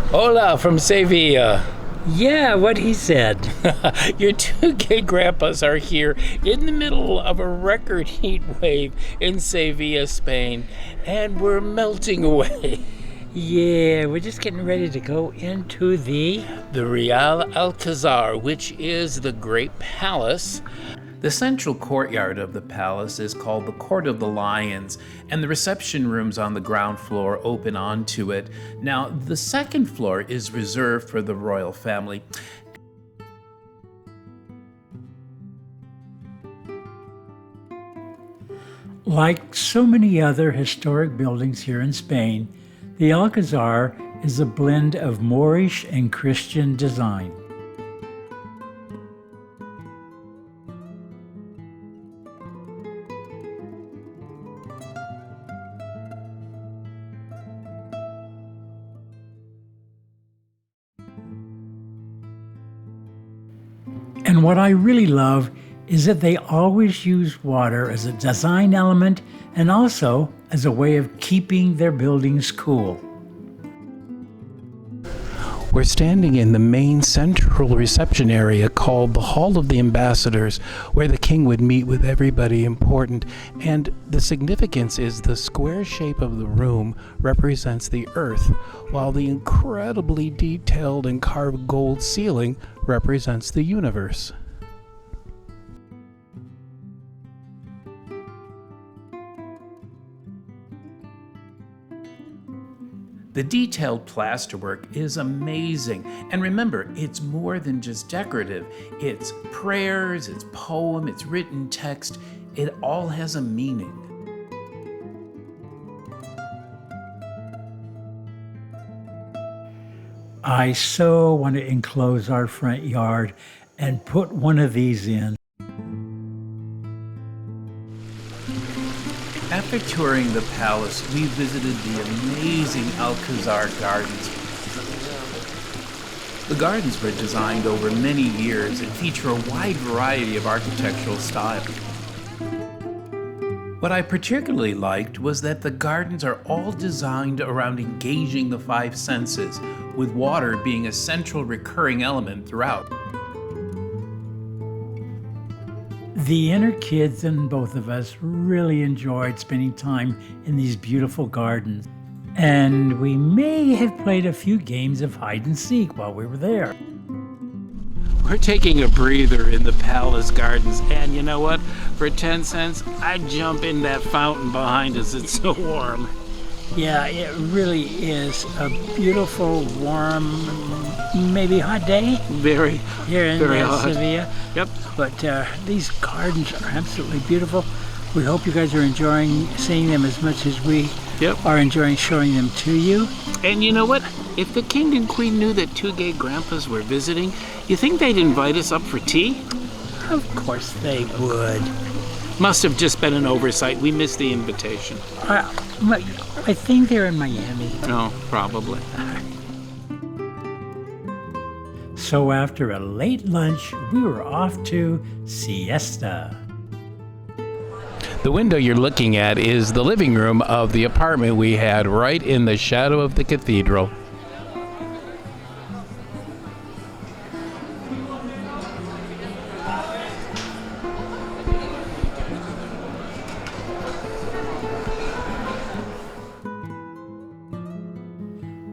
Hola from Sevilla. Yeah, what he said. Your two gay grandpas are here in the middle of a record heat wave in Sevilla, Spain, and we're melting away. Yeah, we're just getting ready to go into the Real Alcazar, which is the Great Palace. The central courtyard of the palace is called the Court of the Lions, and the reception rooms on the ground floor open onto it. Now, the second floor is reserved for the royal family. Like so many other historic buildings here in Spain, the Alcazar is a blend of Moorish and Christian design. And what I really love is that they always use water as a design element and also as a way of keeping their buildings cool. We're standing in the main central reception area called the Hall of the Ambassadors, where the king would meet with everybody important. And the significance is the square shape of the room represents the earth, while the incredibly detailed and carved gold ceiling represents the universe. The detailed plasterwork is amazing. And remember, it's more than just decorative. It's prayers, it's poem, it's written text. It all has a meaning. I so want to enclose our front yard and put one of these in. After touring the palace, we visited the amazing Alcazar gardens. The gardens were designed over many years and feature a wide variety of architectural styles. What I particularly liked was that the gardens are all designed around engaging the five senses, with water being a central recurring element throughout. The inner kids and both of us really enjoyed spending time in these beautiful gardens. And we may have played a few games of hide and seek while we were there. We're taking a breather in the palace gardens, and you know what? For 10 cents, I'd jump in that fountain behind us. It's so warm. Yeah, it really is a beautiful, warm, maybe hot day Very here in hot. Sevilla. Yep. But these gardens are absolutely beautiful. We hope you guys are enjoying seeing them as much as we are enjoying showing them to you. And you know what? If the king and queen knew that two gay grandpas were visiting, you think they'd invite us up for tea? Of course they would. Must have just been an oversight. We missed the invitation. I think they're in Miami. No, probably. So after a late lunch, we were off to siesta. The window you're looking at is the living room of the apartment we had right in the shadow of the cathedral.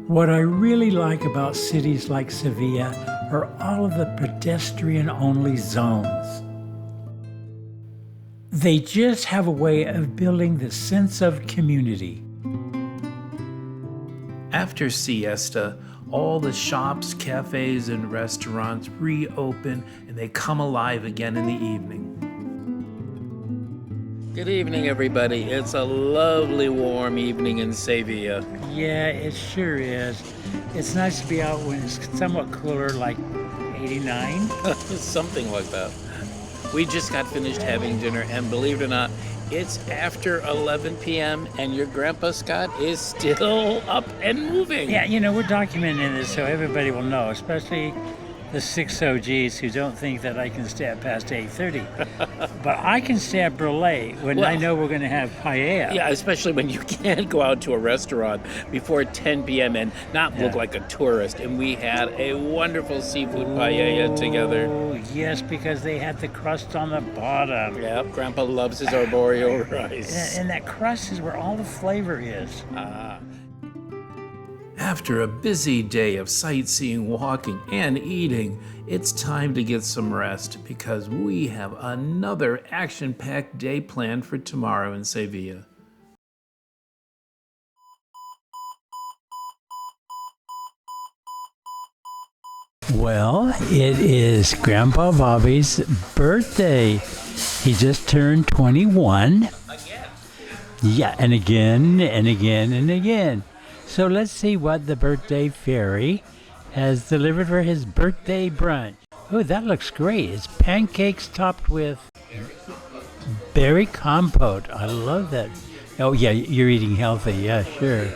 What I really like about cities like Sevilla are all of the pedestrian-only zones. They just have a way of building the sense of community. After siesta, all the shops, cafes, and restaurants reopen and they come alive again in the evening. Good evening, everybody. It's a lovely warm evening in Sevilla. Yeah, it sure is. It's nice to be out when it's somewhat cooler, like 89. Something like that. We just got finished having dinner, and believe it or not, it's after 11 p.m. and your grandpa Scott is still up and moving. Yeah, we're documenting this so everybody will know, especially the 6 OGs who don't think that I can stay up past 8:30. But I can stay up real late when I know we're going to have paella. Yeah, especially when you can't go out to a restaurant before 10 p.m. and not look like a tourist. And we had a wonderful seafood paella together. Oh, yes, because they had the crust on the bottom. Yep, Grandpa loves his arborio rice. And that crust is where all the flavor is. After a busy day of sightseeing, walking, and eating, it's time to get some rest because we have another action-packed day planned for tomorrow in Sevilla. Well, it is Grandpa Bobby's birthday. He just turned 21. Again. Yeah, and again, and again, and again. So let's see what the birthday fairy has delivered for his birthday brunch. Oh, that looks great. It's pancakes topped with berry compote. I love that. Oh, yeah, you're eating healthy. Yeah, sure.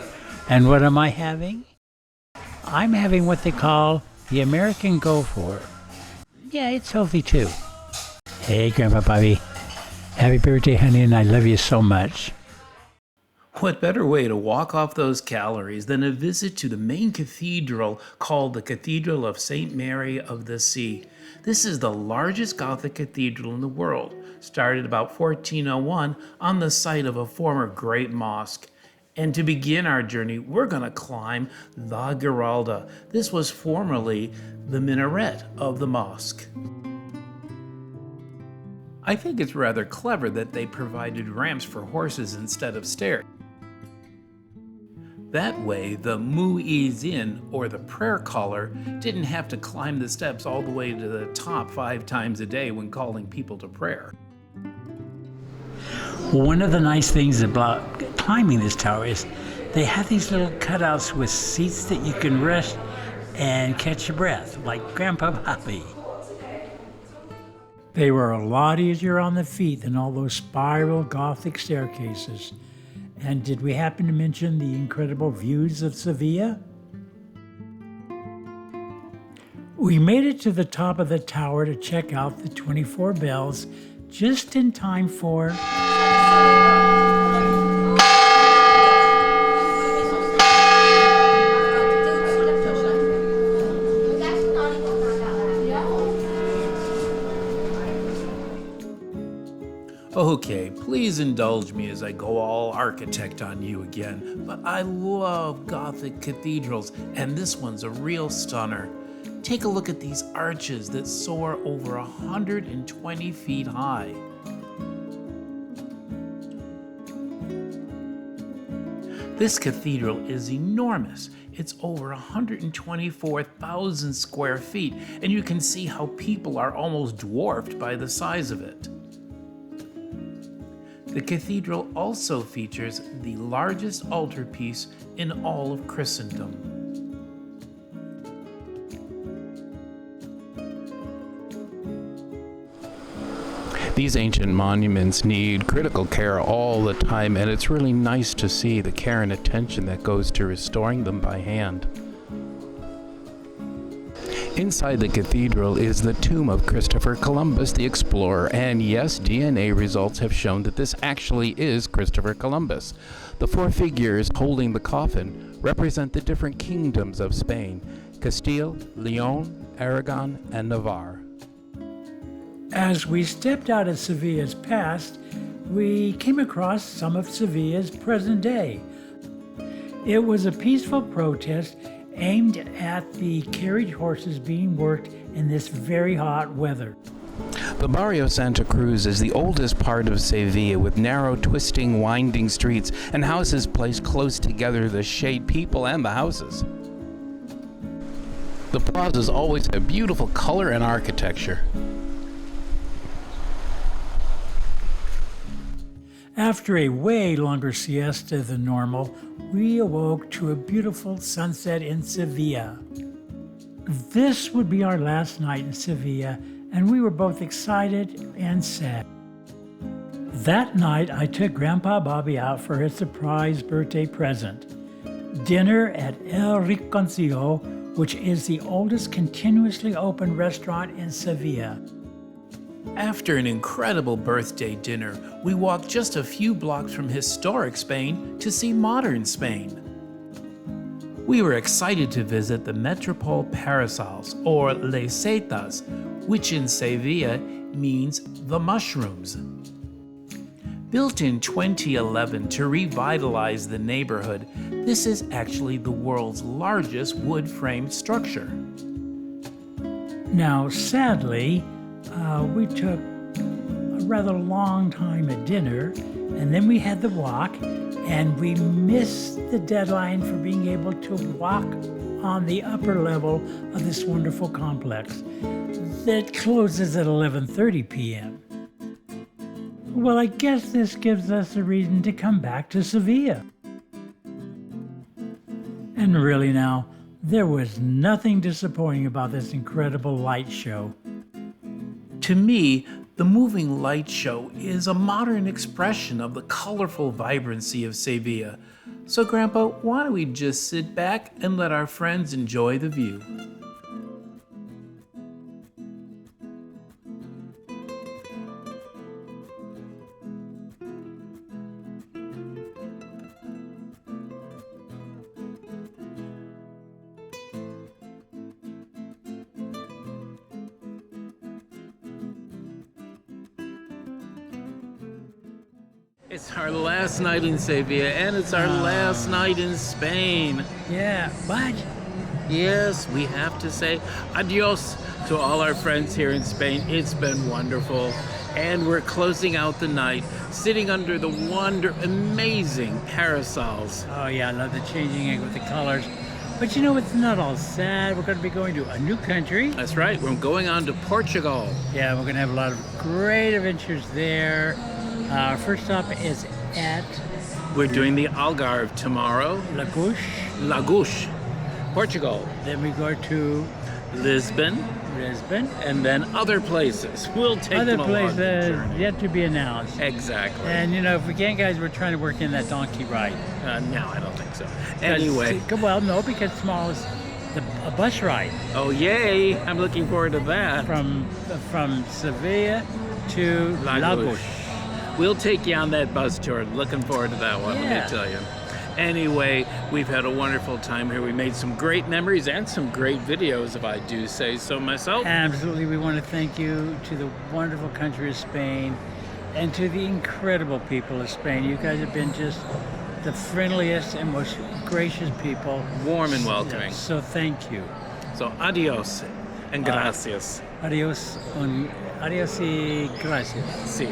And what am I having? I'm having what they call the American Go-For. Yeah, it's healthy too. Hey, Grandpa Bobby. Happy birthday, honey, and I love you so much. What better way to walk off those calories than a visit to the main cathedral called the Cathedral of St. Mary of the Sea. This is the largest Gothic cathedral in the world, started about 1401 on the site of a former great mosque. And to begin our journey, we're going to climb La Giralda. This was formerly the minaret of the mosque. I think it's rather clever that they provided ramps for horses instead of stairs. That way, the muezzin, or the prayer caller, didn't have to climb the steps all the way to the top 5 times a day when calling people to prayer. One of the nice things about climbing this tower is they have these little cutouts with seats that you can rest and catch your breath, like Grandpa Bobby. They were a lot easier on the feet than all those spiral Gothic staircases. And did we happen to mention the incredible views of Sevilla? We made it to the top of the tower to check out the 24 bells just in time for... Okay, please indulge me as I go all architect on you again, but I love Gothic cathedrals, and this one's a real stunner. Take a look at these arches that soar over 120 feet high. This cathedral is enormous. It's over 124,000 square feet, and you can see how people are almost dwarfed by the size of it. The cathedral also features the largest altarpiece in all of Christendom. These ancient monuments need critical care all the time, and it's really nice to see the care and attention that goes to restoring them by hand. Inside the cathedral is the tomb of Christopher Columbus, the explorer, and yes, DNA results have shown that this actually is Christopher Columbus. The 4 figures holding the coffin represent the different kingdoms of Spain: Castile, Leon, Aragon, and Navarre. As we stepped out of Sevilla's past, we came across some of Sevilla's present day. It was a peaceful protest aimed at the carriage horses being worked in this very hot weather. The Barrio Santa Cruz is the oldest part of Sevilla, with narrow, twisting, winding streets and houses placed close together to shade people and the houses. The plazas always have beautiful color and architecture. After a way longer siesta than normal, we awoke to a beautiful sunset in Sevilla. This would be our last night in Sevilla, and we were both excited and sad. That night, I took Grandpa Bobby out for his surprise birthday present. Dinner at El Rinconcillo which is the oldest continuously open restaurant in Sevilla. After an incredible birthday dinner, we walked just a few blocks from historic Spain to see modern Spain. We were excited to visit the Metropole Parasols, or Les Setas, which in Sevilla means the mushrooms. Built in 2011 to revitalize the neighborhood, this is actually the world's largest wood-framed structure. Now, sadly, we took a rather long time at dinner, and then we had the walk, and we missed the deadline for being able to walk on the upper level of this wonderful complex that closes at 11:30 p.m. Well, I guess this gives us a reason to come back to Sevilla. And really now, there was nothing disappointing about this incredible light show. To me, the moving light show is a modern expression of the colorful vibrancy of Sevilla. So, Grandpa, why don't we just sit back and let our friends enjoy the view? It's our last night in Sevilla, and it's our last night in Spain. Yeah, but Yes, we have to say adios to all our friends here in Spain. It's been wonderful. And we're closing out the night sitting under the amazing parasols. oh yeah, I love the changing it with the colors. But you know, it's not all sad. We're going to be going to a new country. That's right, we're going on to Portugal. Yeah, we're going to have a lot of great adventures there. Our first stop is at We're doing the Algarve tomorrow. Lagos, Portugal. Then we go to Lisbon, and then other places. We'll take other them along the places journey. yet to be announced. Exactly. And you know, if we can, guys, we're trying to work in that donkey ride. No, I don't think so. Anyway. Well, no, because tomorrow is a bus ride Oh, yay! I'm looking forward to that. from Sevilla to Lagos. We'll take you on that bus tour. Looking forward to that one, Yeah. let me tell you. Anyway, we've had a wonderful time here. We made some great memories and some great videos, if I do say so myself. Absolutely, we want to thank you to the wonderful country of Spain and to the incredible people of Spain. You guys have been just the friendliest and most gracious people. Warm and welcoming. So thank you. So adios and gracias. Adios y gracias. Sí.